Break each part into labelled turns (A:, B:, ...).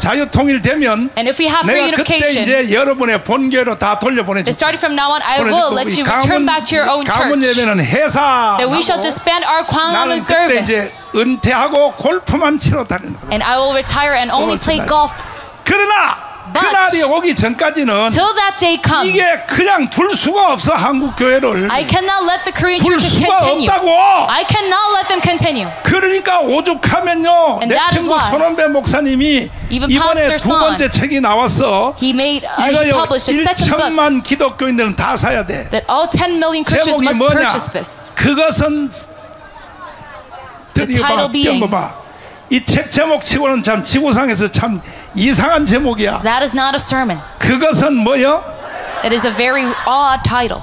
A: 자유통일되면
B: And if we have free
A: 내가 그때
B: unification,
A: 이제 여러분의 본교로 다 돌려보내줄게.
B: starting from now on, I will let you return back to your own
A: 가문
B: church.
A: 예배는 해사.
B: That we shall disband our
A: 나는
B: Kwanlaman
A: 그때 이제
B: service.
A: 은퇴하고 골프만 치러 다니는 거야.
B: And I will retire and only play golf.
A: 그러나
B: But
A: 그날이 오기 전까지는
B: till that day comes,
A: 이게 그냥 둘 수가 없어. 한국 교회를
B: I cannot let the Korean
A: 둘
B: churches
A: 수가
B: continue.
A: 없다고.
B: I cannot let them continue.
A: 그러니까 오죽하면요,
B: And
A: 내
B: that is
A: 친구
B: why
A: 손원배 목사님이
B: even
A: 이번에
B: Pastor
A: 두 번째 책이 나왔어.
B: he
A: 이거요
B: published a second book
A: 1천만 기독교인들은 다 사야 돼.
B: that all 10 million Christians
A: 제목이
B: must
A: 뭐냐?
B: purchase this.
A: 그것은 드디어
B: title being-
A: 봐. 이 책 제목치고는 참 지구상에서 참 이상한 제목이야.
B: That is not a sermon.
A: 그것은 뭐요?
B: It is a very odd title.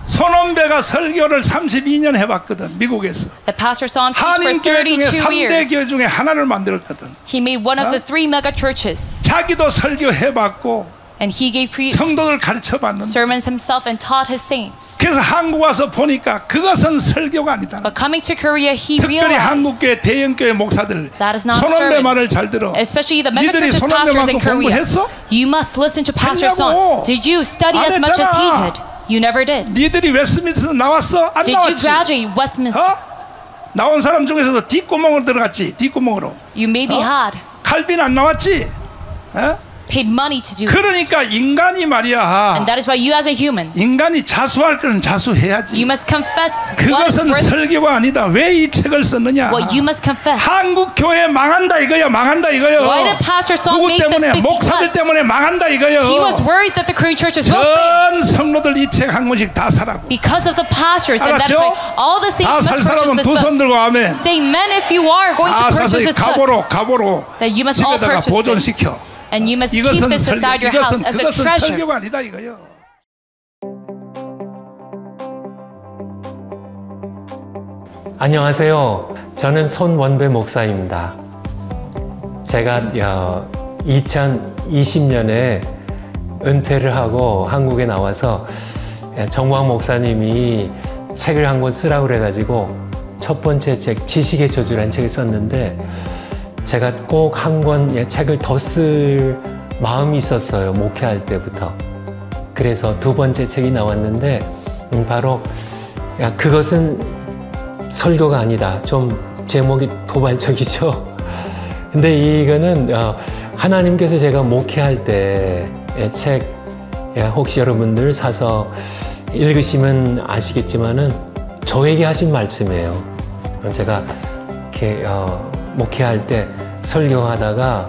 A: 손원배가 설교를 32년 해봤거든, 미국에서.
B: The pastor saw him teach for
A: 한인교회 중에
B: 32
A: 3대 교회
B: years.
A: 중에 하나를 만들었거든.
B: He made one of the 3 mega churches,
A: 자기도 설교해봤고
B: and he gave
A: 성도들 가르쳐봤는데,
B: sermons himself and taught his saints.
A: 그래서 한국 와서 보니까 그것은 설교가 아니다.
B: But coming to Korea, he
A: 특별히
B: realized,
A: 한국교회 대형교회 목사들
B: That is not
A: 손원배
B: sermon.
A: 말을 잘 들어.
B: especially the mega
A: 니들이
B: churches pastors in
A: 손원배만큼
B: Korea,
A: 공부했어?
B: you must listen to Pastor
A: 했냐고.
B: Son. Did you study
A: 안
B: as much as he
A: 했잖아.
B: did? You never did.
A: 니들이 웨스트민스터 나왔어? 안
B: Did you
A: 나왔지?
B: graduate Westminster?
A: 나온 사람 중에서도 뒷구멍으로 들어갔지. 뒷구멍으로.
B: You maybe had
A: 칼빈 안 나왔지?
B: paid money to do it.
A: 그러니까 인간이 말이야.
B: And that is why you as a human,
A: 인간이 자수할 거는
B: you
A: 자수해야지.
B: must confess what is
A: 그것은
B: worth,
A: 설교가 아니다. 왜 이 책을 썼느냐?
B: what you must confess.
A: 한국 교회 망한다 이거야. 망한다 이거요.
B: Why did Pastor Son
A: 누구
B: make this
A: 때문에?
B: big?
A: 목사들
B: Because
A: 때문에 망한다 이거요.
B: he was worried that the Korean churches will fail.
A: 전 성도들 이 책 한 권씩 다 사라고.
B: Because of the pastors, and that is
A: 알았죠?
B: why all the
A: 다
B: saints
A: 살
B: must purchase
A: 사람은
B: this
A: 두 손
B: book.
A: 들고 아멘.
B: Say, men, if you are going to
A: 다 사서
B: purchase
A: 이
B: this book,
A: 가보로
B: that you must all
A: 집에다가
B: purchase this.
A: 보존시켜.
B: And you must keep
A: 이것은
B: this
A: 설교,
B: inside your house as a
A: 그것은
B: treasure.
A: 설교가 아니다 이거요.
C: 안녕하세요. 저는 손원배 목사입니다. 제가 2020년에 은퇴를 하고 한국에 나와서 정광 목사님이 책을 한 권 쓰라고 그래가지고 첫 번째 책 지식의 저주라는 책을 썼는데 제가 꼭 한 권 책을 더 쓸 마음이 있었어요. 목회할 때부터. 그래서 두 번째 책이 나왔는데 바로 그것은 설교가 아니다. 좀 제목이 도발적이죠. 근데 이거는 하나님께서 제가 목회할 때 책 혹시 여러분들 사서 읽으시면 아시겠지만은 저에게 하신 말씀이에요. 제가 이렇게 목회할 때 설교하다가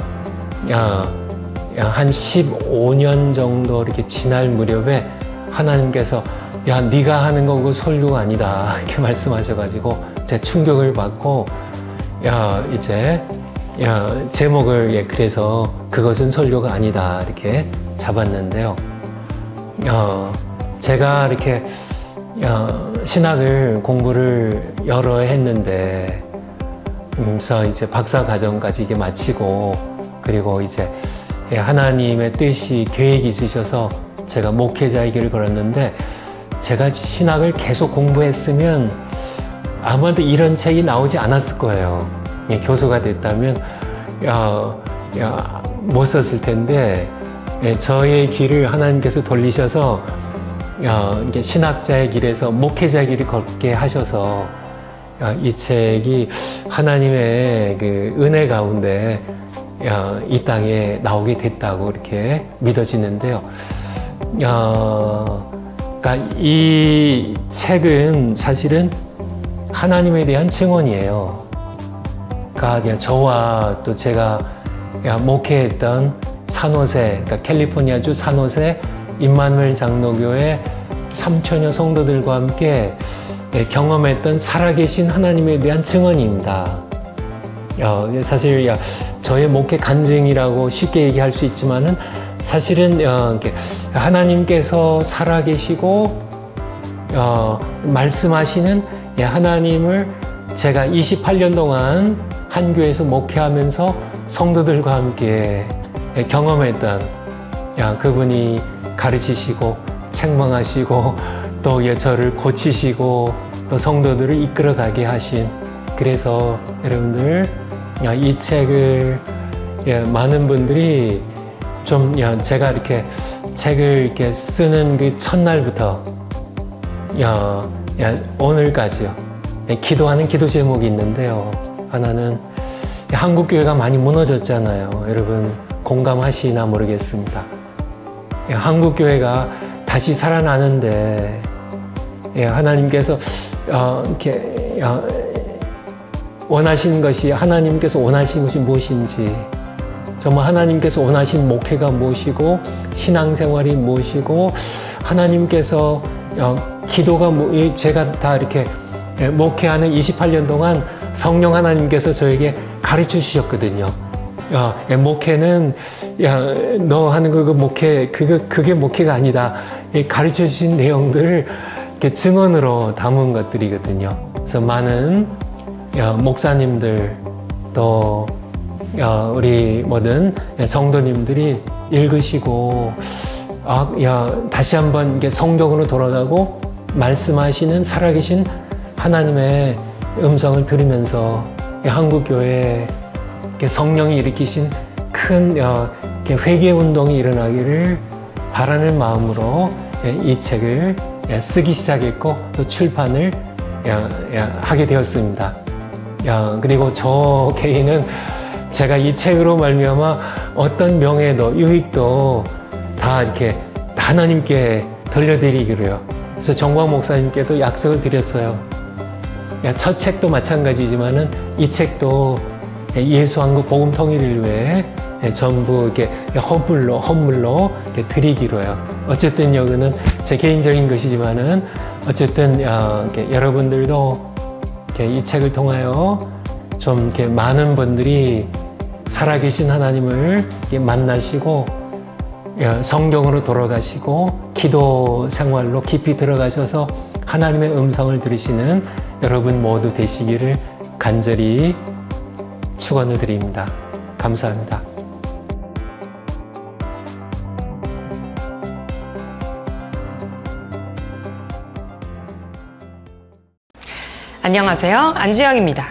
C: 한 15년 정도 이렇게 지날 무렵에 하나님께서 야, 네가 하는 거 그거 설교가 아니다 이렇게 말씀하셔가지고 제가 충격을 받고 이제 제목을 그래서 그것은 설교가 아니다 이렇게 잡았는데요. 제가 이렇게 신학을 공부를 여러 해 했는데 그래서 이제 박사 과정까지 이게 마치고 그리고 이제 하나님의 뜻이 계획이 있으셔서 제가 목회자의 길을 걸었는데 제가 신학을 계속 공부했으면 아마도 이런 책이 나오지 않았을 거예요. 교수가 됐다면 못 썼을 텐데 저의 길을 하나님께서 돌리셔서 이게 신학자의 길에서 목회자의 길을 걷게 하셔서 이 책이 하나님의 그 은혜 가운데 이 땅에 나오게 됐다고 이렇게 믿어지는데요. 그러니까 이 책은 사실은 하나님에 대한 증언이에요. 그러니까 저와 또 제가 목회했던 산호세, 그러니까 캘리포니아주 산호세 임마누엘 장로교회 3천여 성도들과 함께 경험했던 살아계신 하나님에 대한 증언입니다. 사실 저의 목회 간증이라고 쉽게 얘기할 수 있지만은 사실은 하나님께서 살아계시고 말씀하시는 하나님을 제가 28년 동안 한 교회에서 목회하면서 성도들과 함께 경험했던 그분이 가르치시고 책망하시고 또 저를 고치시고 또 성도들을 이끌어가게 하신 그래서 여러분들 이 책을 많은 분들이 좀 제가 이렇게 책을 이렇게 쓰는 그 첫날부터 오늘까지요. 기도하는 기도 제목이 있는데요. 하나는 한국 교회가 많이 무너졌잖아요. 여러분 공감하시나 모르겠습니다. 한국 교회가 다시 살아나는데 하나님께서 이렇게 원하시는 것이 하나님께서 원하시는 것이 무엇인지 정말 하나님께서 원하신 목회가 무엇이고 신앙생활이 무엇이고 하나님께서 기도가 제가 다 이렇게 목회하는 28년 동안 성령 하나님께서 저에게 가르쳐 주셨거든요. 목회는 너 하는 그 목회 그게 목회가 아니다. 가르쳐 주신 내용들을 이렇게 증언으로 담은 것들이거든요. 그래서 많은 목사님들 또 우리 모든 성도님들이 읽으시고 다시 한번 이게 성경으로 돌아가고 말씀하시는 살아계신 하나님의 음성을 들으면서 한국 교회에 성령이 일으키신 큰 회개 운동이 일어나기를 바라는 마음으로 이 책을 쓰기 시작했고 또 출판을 하게 되었습니다. 그리고 저 개인은 제가 이 책으로 말미암아 어떤 명예도 유익도 다 이렇게 하나님께 돌려드리기로요. 그래서 정광 목사님께도 약속을 드렸어요. 첫 책도 마찬가지지만은 이 책도 예수 한국 복음 통일을 위해 전부 이렇게 헌물로 이렇게 드리기로요. 어쨌든 여기는 제 개인적인 것이지만은 어쨌든 이렇게 여러분들도 이렇게 이 책을 통하여 좀 이렇게 많은 분들이 살아계신 하나님을 만나시고 성경으로 돌아가시고 기도 생활로 깊이 들어가셔서 하나님의 음성을 들으시는 여러분 모두 되시기를 간절히 축원을 드립니다. 감사합니다.
D: 안녕하세요. 안지영입니다.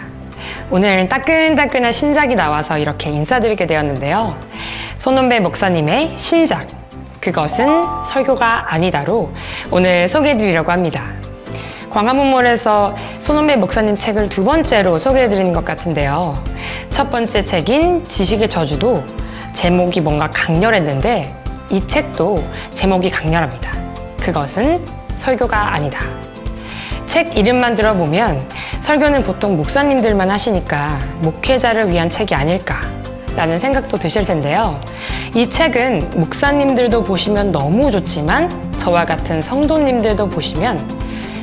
D: 오늘 따끈따끈한 신작이 나와서 이렇게 인사드리게 되었는데요. 손원배 목사님의 신작 그것은 설교가 아니다로 오늘 소개해드리려고 합니다. 광화문몰에서 손원배 목사님 책을 두 번째로 소개해드리는 것 같은데요. 첫 번째 책인 지식의 저주도 제목이 뭔가 강렬했는데 이 책도 제목이 강렬합니다. 그것은 설교가 아니다. 책 이름만 들어보면 설교는 보통 목사님들만 하시니까 목회자를 위한 책이 아닐까 라는 생각도 드실 텐데요. 이 책은 목사님들도 보시면 너무 좋지만 저와 같은 성도님들도 보시면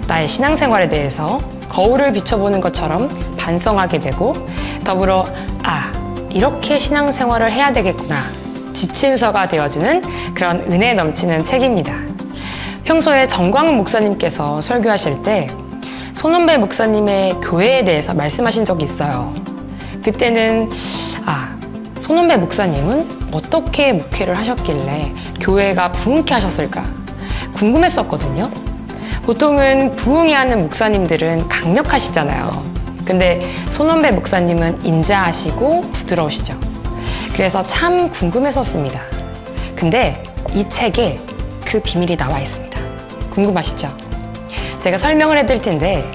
D: 나의 신앙생활에 대해서 거울을 비춰보는 것처럼 반성하게 되고 더불어 이렇게 신앙생활을 해야 되겠구나 지침서가 되어주는 그런 은혜 넘치는 책입니다. 평소에 정광훈 목사님께서 설교하실 때 손원배 목사님의 교회에 대해서 말씀하신 적이 있어요. 그때는 손원배 목사님은 어떻게 목회를 하셨길래 교회가 부흥케 하셨을까 궁금했었거든요. 보통은 부흥해하는 목사님들은 강력하시잖아요. 근데 손원배 목사님은 인자하시고 부드러우시죠. 그래서 참 궁금했었습니다. 근데 이 책에 그 비밀이 나와 있습니다. 궁금하시죠? 제가 설명을 해드릴 텐데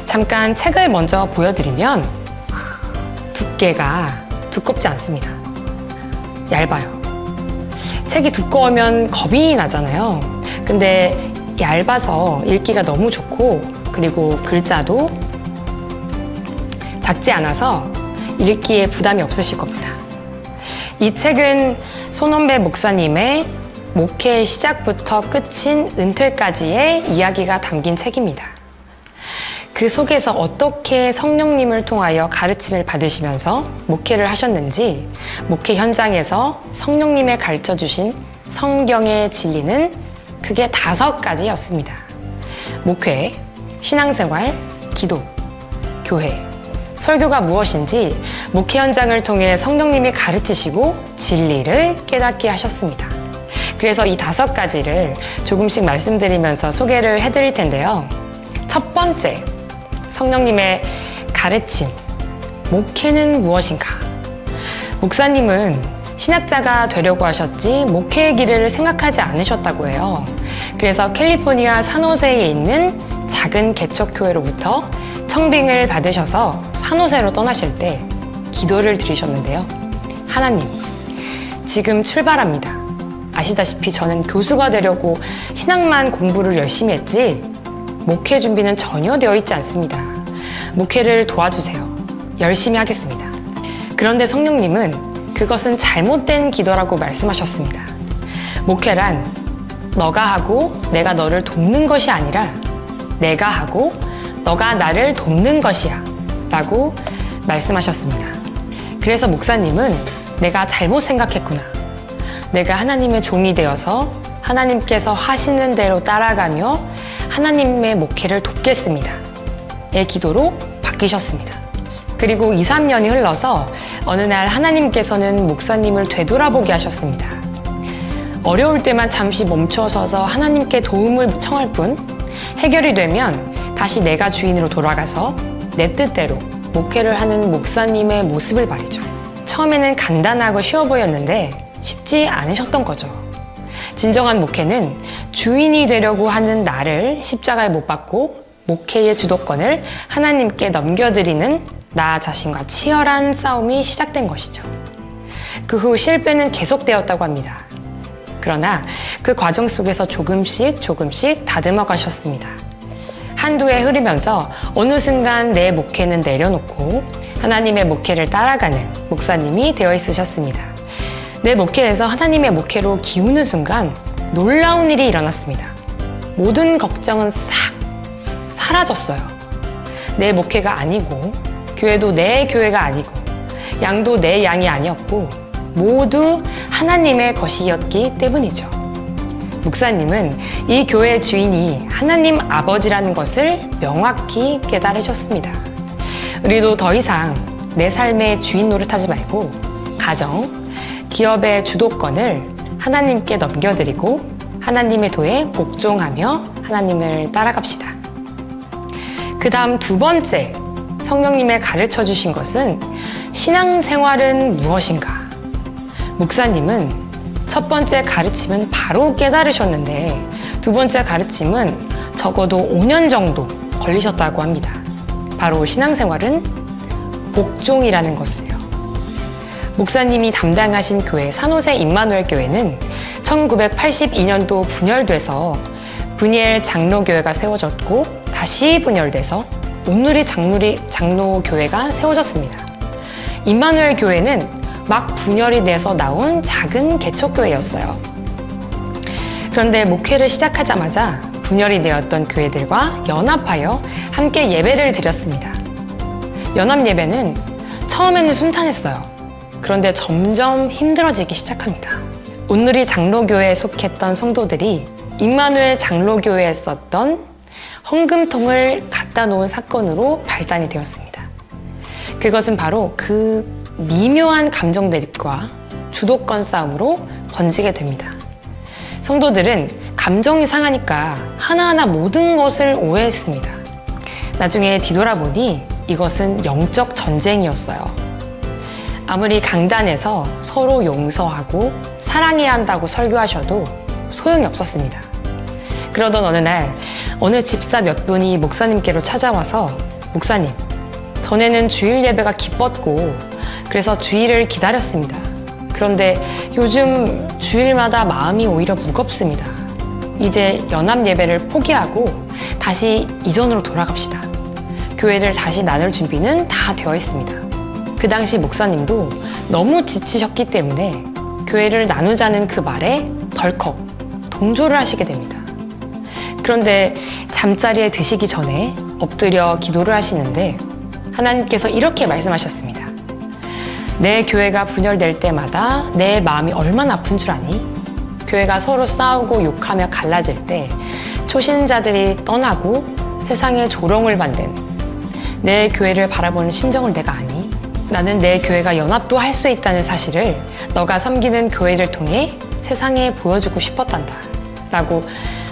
D: 잠깐 책을 먼저 보여드리면 두께가 두껍지 않습니다. 얇아요. 책이 두꺼우면 겁이 나잖아요. 근데 얇아서 읽기가 너무 좋고 그리고 글자도 작지 않아서 읽기에 부담이 없으실 겁니다. 이 책은 손원배 목사님의 목회의 시작부터 끝인 은퇴까지의 이야기가 담긴 책입니다. 그 속에서 어떻게 성령님을 통하여 가르침을 받으시면서 목회를 하셨는지 목회 현장에서 성령님의 가르쳐주신 성경의 진리는 크게 5가지였습니다. 목회, 신앙생활, 기도, 교회, 설교가 무엇인지 목회 현장을 통해 성령님이 가르치시고 진리를 깨닫게 하셨습니다. 그래서 이 5가지를 조금씩 말씀드리면서 소개를 해드릴 텐데요. 첫 번째, 성령님의 가르침. 목회는 무엇인가? 목사님은 신학자가 되려고 하셨지 목회의 길을 생각하지 않으셨다고 해요. 그래서 캘리포니아 산호세에 있는 작은 개척교회로부터 청빙을 받으셔서 산호세로 떠나실 때 기도를 드리셨는데요. 하나님, 지금 출발합니다. 아시다시피 저는 교수가 되려고 신학만 공부를 열심히 했지 목회 준비는 전혀 되어 있지 않습니다. 목회를 도와주세요. 열심히 하겠습니다. 그런데 성령님은 그것은 잘못된 기도라고 말씀하셨습니다. 목회란 너가 하고 내가 너를 돕는 것이 아니라 내가 하고 너가 나를 돕는 것이야 라고 말씀하셨습니다. 그래서 목사님은 내가 잘못 생각했구나. 내가 하나님의 종이 되어서 하나님께서 하시는 대로 따라가며 하나님의 목회를 돕겠습니다. 의 기도로 바뀌셨습니다. 그리고 2, 3년이 흘러서 어느 날 하나님께서는 목사님을 되돌아보게 하셨습니다. 어려울 때만 잠시 멈춰서서 하나님께 도움을 청할 뿐 해결이 되면 다시 내가 주인으로 돌아가서 내 뜻대로 목회를 하는 목사님의 모습을 말이죠. 처음에는 간단하고 쉬워 보였는데 쉽지 않으셨던 거죠. 진정한 목회는 주인이 되려고 하는 나를 십자가에 못 박고 목회의 주도권을 하나님께 넘겨드리는 나 자신과 치열한 싸움이 시작된 것이죠. 그 후 실패는 계속되었다고 합니다. 그러나 그 과정 속에서 조금씩 다듬어 가셨습니다. 한두 해 흐르면서 어느 순간 내 목회는 내려놓고 하나님의 목회를 따라가는 목사님이 되어 있으셨습니다. 내 목회에서 하나님의 목회로 기우는 순간 놀라운 일이 일어났습니다. 모든 걱정은 싹 사라졌어요. 내 목회가 아니고 교회도 내 교회가 아니고 양도 내 양이 아니었고 모두 하나님의 것이었기 때문이죠. 목사님은 이 교회의 주인이 하나님 아버지라는 것을 명확히 깨달으셨습니다. 우리도 더 이상 내 삶의 주인 노릇하지 말고 가정, 기업의 주도권을 하나님께 넘겨드리고 하나님의 도에 복종하며 하나님을 따라갑시다. 그 다음 두 번째 성령님의 가르쳐 주신 것은 신앙생활은 무엇인가? 목사님은 첫 번째 가르침은 바로 깨달으셨는데 두 번째 가르침은 적어도 5년 정도 걸리셨다고 합니다. 바로 신앙생활은 복종이라는 것을요. 목사님이 담당하신 교회 산호세 임마누엘 교회는 1982년도 분열돼서 브니엘 장로교회가 세워졌고 다시 분열돼서 온누리 장로교회가 세워졌습니다. 임마누엘 교회는 막 분열이 돼서 나온 작은 개척교회였어요. 그런데 목회를 시작하자마자 분열이 되었던 교회들과 연합하여 함께 예배를 드렸습니다. 연합 예배는 처음에는 순탄했어요. 그런데 점점 힘들어지기 시작합니다. 온누리 장로교회에 속했던 성도들이 임마누엘 장로교회에 썼던 헌금통을 갖다 놓은 사건으로 발단이 되었습니다. 그것은 바로 그 미묘한 감정 대립과 주도권 싸움으로 번지게 됩니다. 성도들은 감정이 상하니까 하나하나 모든 것을 오해했습니다. 나중에 뒤돌아보니 이것은 영적 전쟁이었어요. 아무리 강단에서 서로 용서하고 사랑해야 한다고 설교하셔도 소용이 없었습니다. 그러던 어느 날 어느 집사 몇 분이 목사님께로 찾아와서 목사님, 전에는 주일 예배가 기뻤고 그래서 주일을 기다렸습니다. 그런데 요즘 주일마다 마음이 오히려 무겁습니다. 이제 연합 예배를 포기하고 다시 이전으로 돌아갑시다. 교회를 다시 나눌 준비는 다 되어 있습니다. 그 당시 목사님도 너무 지치셨기 때문에 교회를 나누자는 그 말에 덜컥 동조를 하시게 됩니다. 그런데 잠자리에 드시기 전에 엎드려 기도를 하시는데 하나님께서 이렇게 말씀하셨습니다. 내 교회가 분열될 때마다 내 마음이 얼마나 아픈 줄 아니? 교회가 서로 싸우고 욕하며 갈라질 때 초신자들이 떠나고 세상에 조롱을 받는 내 교회를 바라보는 심정을 내가 아니? 나는 내 교회가 연합도 할 수 있다는 사실을 너가 섬기는 교회를 통해 세상에 보여주고 싶었단다. 라고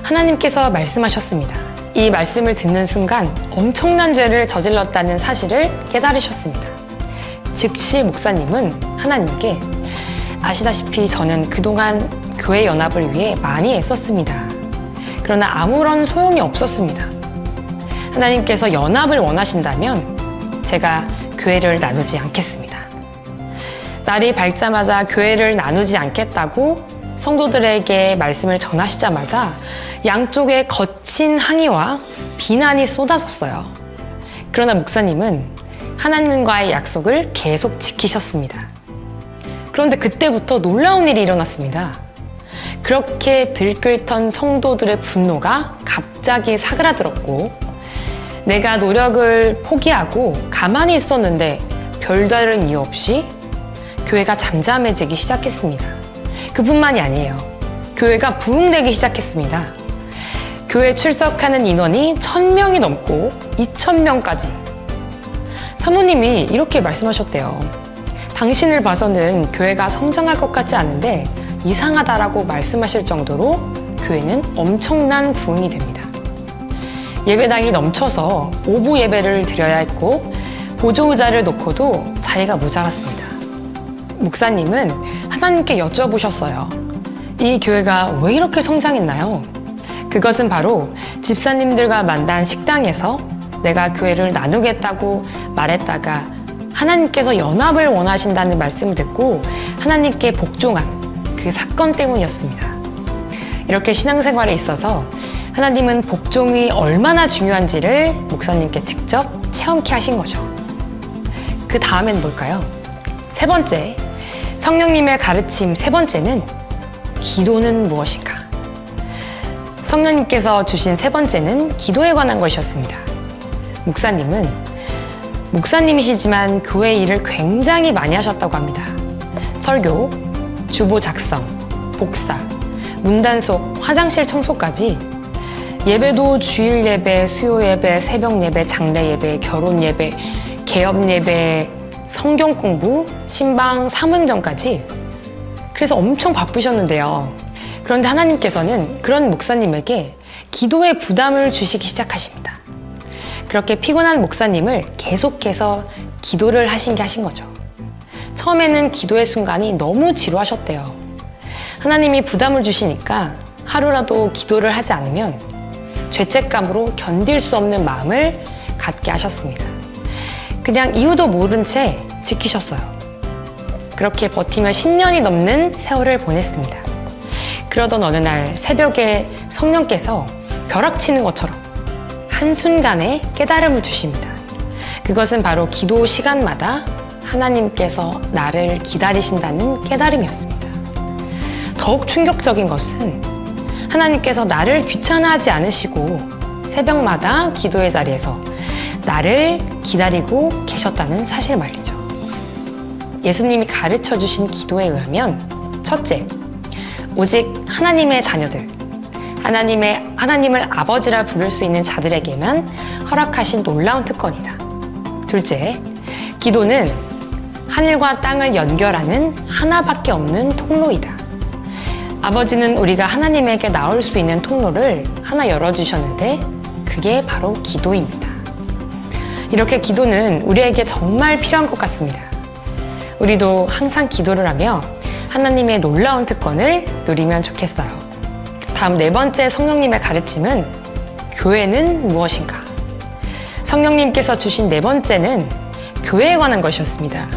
D: 하나님께서 말씀하셨습니다. 이 말씀을 듣는 순간 엄청난 죄를 저질렀다는 사실을 깨달으셨습니다. 즉시 목사님은 하나님께 아시다시피 저는 그동안 교회 연합을 위해 많이 애썼습니다. 그러나 아무런 소용이 없었습니다. 하나님께서 연합을 원하신다면 제가 교회를 나누지 않겠습니다. 날이 밝자마자 교회를 나누지 않겠다고 성도들에게 말씀을 전하시자마자 양쪽에 거친 항의와 비난이 쏟아졌어요. 그러나 목사님은 하나님과의 약속을 계속 지키셨습니다. 그런데 그때부터 놀라운 일이 일어났습니다. 그렇게 들끓던 성도들의 분노가 갑자기 사그라들었고 내가 노력을 포기하고 가만히 있었는데 별다른 이유 없이 교회가 잠잠해지기 시작했습니다. 그뿐만이 아니에요. 교회가 부흥되기 시작했습니다. 교회 출석하는 인원이 1000명이 넘고 2000명까지. 사모님이 이렇게 말씀하셨대요. 당신을 봐서는 교회가 성장할 것 같지 않은데 이상하다라고 말씀하실 정도로 교회는 엄청난 부흥이 됩니다. 예배당이 넘쳐서 오부 예배를 드려야 했고 보조의자를 놓고도 자리가 모자랐습니다. 목사님은 하나님께 여쭤보셨어요. 이 교회가 왜 이렇게 성장했나요? 그것은 바로 집사님들과 만난 식당에서 내가 교회를 나누겠다고 말했다가 하나님께서 연합을 원하신다는 말씀을 듣고 하나님께 복종한 그 사건 때문이었습니다. 이렇게 신앙생활에 있어서 하나님은 복종이 얼마나 중요한지를 목사님께 직접 체험케 하신 거죠. 그 다음엔 뭘까요? 세 번째, 성령님의 가르침 세 번째는 기도는 무엇인가? 성령님께서 주신 세 번째는 기도에 관한 것이었습니다. 목사님은 목사님이시지만 교회 일을 굉장히 많이 하셨다고 합니다. 설교, 주보 작성, 복사, 문단속, 화장실 청소까지 예배도 주일 예배, 수요 예배, 새벽 예배, 장례 예배, 결혼 예배, 개업 예배, 성경 공부, 신방, 사문전까지. 그래서 엄청 바쁘셨는데요. 그런데 하나님께서는 그런 목사님에게 기도의 부담을 주시기 시작하십니다. 그렇게 피곤한 목사님을 계속해서 기도를 하신 거죠. 처음에는 기도의 순간이 너무 지루하셨대요. 하나님이 부담을 주시니까 하루라도 기도를 하지 않으면 죄책감으로 견딜 수 없는 마음을 갖게 하셨습니다. 그냥 이유도 모른 채 지키셨어요. 그렇게 버티며 10년이 넘는 세월을 보냈습니다. 그러던 어느 날 새벽에 성령께서 벼락치는 것처럼 한순간에 깨달음을 주십니다. 그것은 바로 기도 시간마다 하나님께서 나를 기다리신다는 깨달음이었습니다. 더욱 충격적인 것은 하나님께서 나를 귀찮아하지 않으시고 새벽마다 기도의 자리에서 나를 기다리고 계셨다는 사실 말이죠. 예수님이 가르쳐 주신 기도에 의하면 첫째, 오직 하나님의 자녀들, 하나님을 아버지라 부를 수 있는 자들에게만 허락하신 놀라운 특권이다. 둘째, 기도는 하늘과 땅을 연결하는 하나밖에 없는 통로이다. 아버지는 우리가 하나님에게 나올 수 있는 통로를 하나 열어주셨는데 그게 바로 기도입니다. 이렇게 기도는 우리에게 정말 필요한 것 같습니다. 우리도 항상 기도를 하며 하나님의 놀라운 특권을 누리면 좋겠어요. 다음 네 번째 성령님의 가르침은 교회는 무엇인가? 성령님께서 주신 네 번째는 교회에 관한 것이었습니다.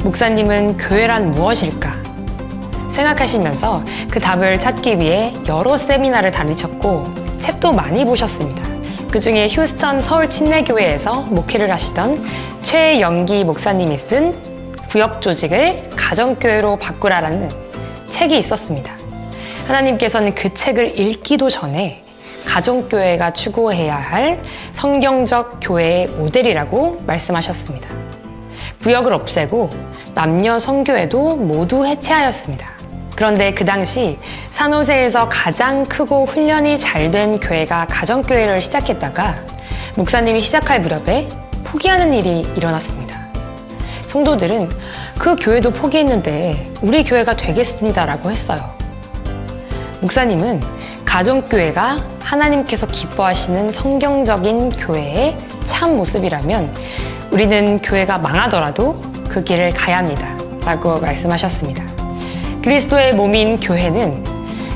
D: 목사님은 교회란 무엇일까? 생각하시면서 그 답을 찾기 위해 여러 세미나를 다니셨고 책도 많이 보셨습니다. 그 중에 휴스턴 서울 침례교회에서 목회를 하시던 최영기 목사님이 쓴 구역 조직을 가정교회로 바꾸라라는 책이 있었습니다. 하나님께서는 그 책을 읽기도 전에 가정교회가 추구해야 할 성경적 교회의 모델이라고 말씀하셨습니다. 구역을 없애고 남녀 성교회도 모두 해체하였습니다. 그런데 그 당시 산호세에서 가장 크고 훈련이 잘 된 교회가 가정교회를 시작했다가 목사님이 시작할 무렵에 포기하는 일이 일어났습니다. 성도들은 그 교회도 포기했는데 우리 교회가 되겠습니다라고 했어요. 목사님은 가정교회가 하나님께서 기뻐하시는 성경적인 교회의 참 모습이라면 우리는 교회가 망하더라도 그 그 길을 가야 합니다. 라고 말씀하셨습니다. 그리스도의 몸인 교회는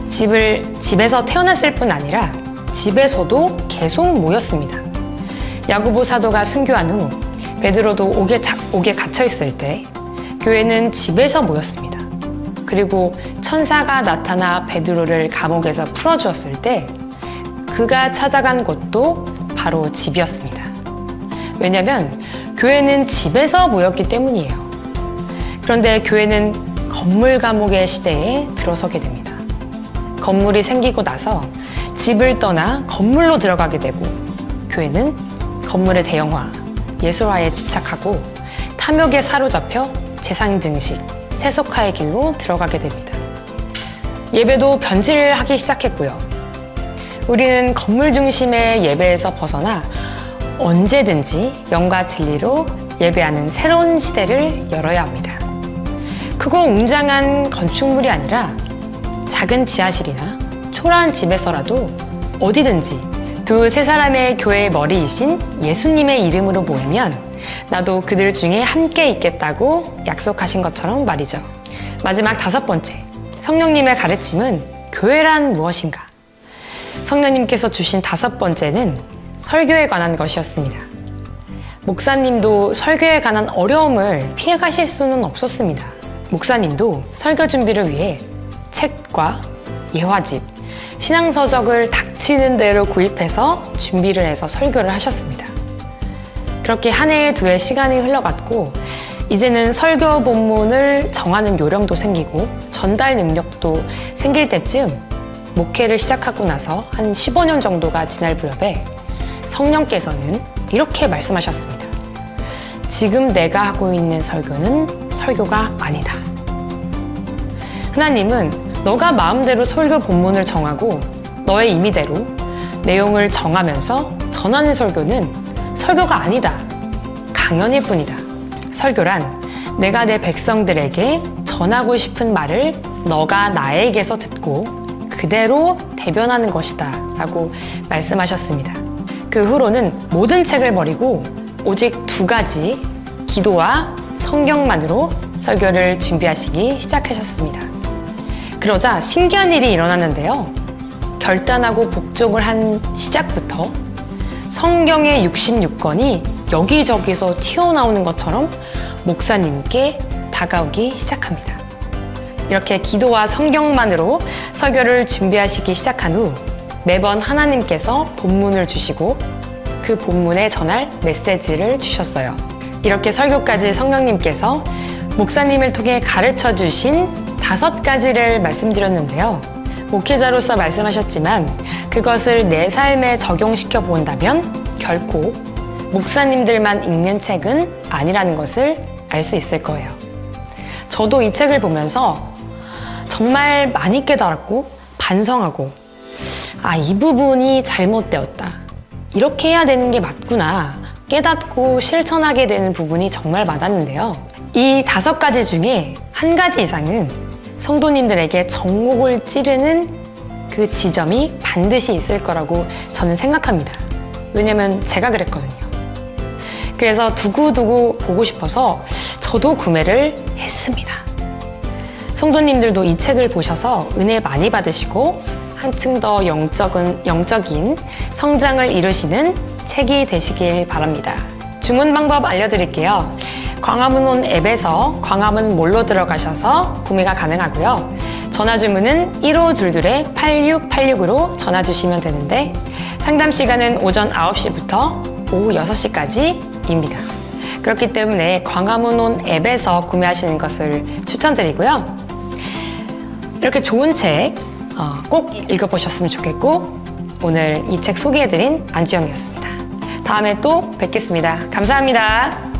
D: 집에서 태어났을 뿐 아니라 집에서도 계속 모였습니다. 야고보 사도가 순교한 후 베드로도 옥에 갇혀 있을 때 교회는 집에서 모였습니다. 그리고 천사가 나타나 베드로를 감옥에서 풀어주었을 때 그가 찾아간 곳도 바로 집이었습니다. 왜냐하면 교회는 집에서 모였기 때문이에요. 그런데 교회는 건물 감옥의 시대에 들어서게 됩니다. 건물이 생기고 나서 집을 떠나 건물로 들어가게 되고 교회는 건물의 대형화, 예술화에 집착하고 탐욕에 사로잡혀 재상 증식, 세속화의 길로 들어가게 됩니다. 예배도 변질을 하기 시작했고요. 우리는 건물 중심의 예배에서 벗어나 언제든지 영과 진리로 예배하는 새로운 시대를 열어야 합니다. 크고 웅장한 건축물이 아니라 작은 지하실이나 초라한 집에서라도 어디든지 두세 사람의 교회의 머리이신 예수님의 이름으로 모이면 나도 그들 중에 함께 있겠다고 약속하신 것처럼 말이죠. 마지막 5번째, 성령님의 가르침은 교회란 무엇인가? 성령님께서 주신 5번째는 설교에 관한 것이었습니다. 목사님도 설교에 관한 어려움을 피해가실 수는 없었습니다. 목사님도 설교 준비를 위해 책과 예화집, 신앙서적을 닥치는 대로 구입해서 준비를 해서 설교를 하셨습니다. 그렇게 한 해에 2해 시간이 흘러갔고 이제는 설교 본문을 정하는 요령도 생기고 전달 능력도 생길 때쯤 목회를 시작하고 나서 한 15년 정도가 지날 무렵에 성령께서는 이렇게 말씀하셨습니다. 지금 내가 하고 있는 설교는 설교가 아니다. 하나님은 너가 마음대로 설교 본문을 정하고 너의 임의대로 내용을 정하면서 전하는 설교는 설교가 아니다. 강연일 뿐이다. 설교란 내가 내 백성들에게 전하고 싶은 말을 너가 나에게서 듣고 그대로 대변하는 것이다. 라고 말씀하셨습니다. 그 후로는 모든 책을 버리고 오직 2가지, 기도와 성경만으로 설교를 준비하시기 시작하셨습니다. 그러자 신기한 일이 일어났는데요. 결단하고 복종을 한 시작부터 성경의 66권이 여기저기서 튀어나오는 것처럼 목사님께 다가오기 시작합니다. 이렇게 기도와 성경만으로 설교를 준비하시기 시작한 후 매번 하나님께서 본문을 주시고 그 본문에 전할 메시지를 주셨어요. 이렇게 설교까지 성령님께서 목사님을 통해 가르쳐 주신 5가지를 말씀드렸는데요. 목회자로서 말씀하셨지만 그것을 내 삶에 적용시켜 본다면 결코 목사님들만 읽는 책은 아니라는 것을 알 수 있을 거예요. 저도 이 책을 보면서 정말 많이 깨달았고 반성하고 이 부분이 잘못되었다. 이렇게 해야 되는 게 맞구나. 깨닫고 실천하게 되는 부분이 정말 많았는데요. 이 5가지 중에 1가지 이상은 성도님들에게 정목을 찌르는 그 지점이 반드시 있을 거라고 저는 생각합니다. 왜냐면 제가 그랬거든요. 그래서 두고두고 보고 싶어서 저도 구매를 했습니다. 성도님들도 이 책을 보셔서 은혜 많이 받으시고 한층 더 영적인 성장을 이루시는 책이 되시길 바랍니다. 주문 방법 알려드릴게요. 광화문온 앱에서 광화문몰로 들어가셔서 구매가 가능하고요. 전화 주문은 1522-8686으로 전화 주시면 되는데 상담 시간은 오전 9시부터 오후 6시까지입니다. 그렇기 때문에 광화문온 앱에서 구매하시는 것을 추천드리고요. 이렇게 좋은 책 꼭 읽어보셨으면 좋겠고 오늘 이 책 소개해드린 안주영이었습니다. 다음에 또 뵙겠습니다. 감사합니다.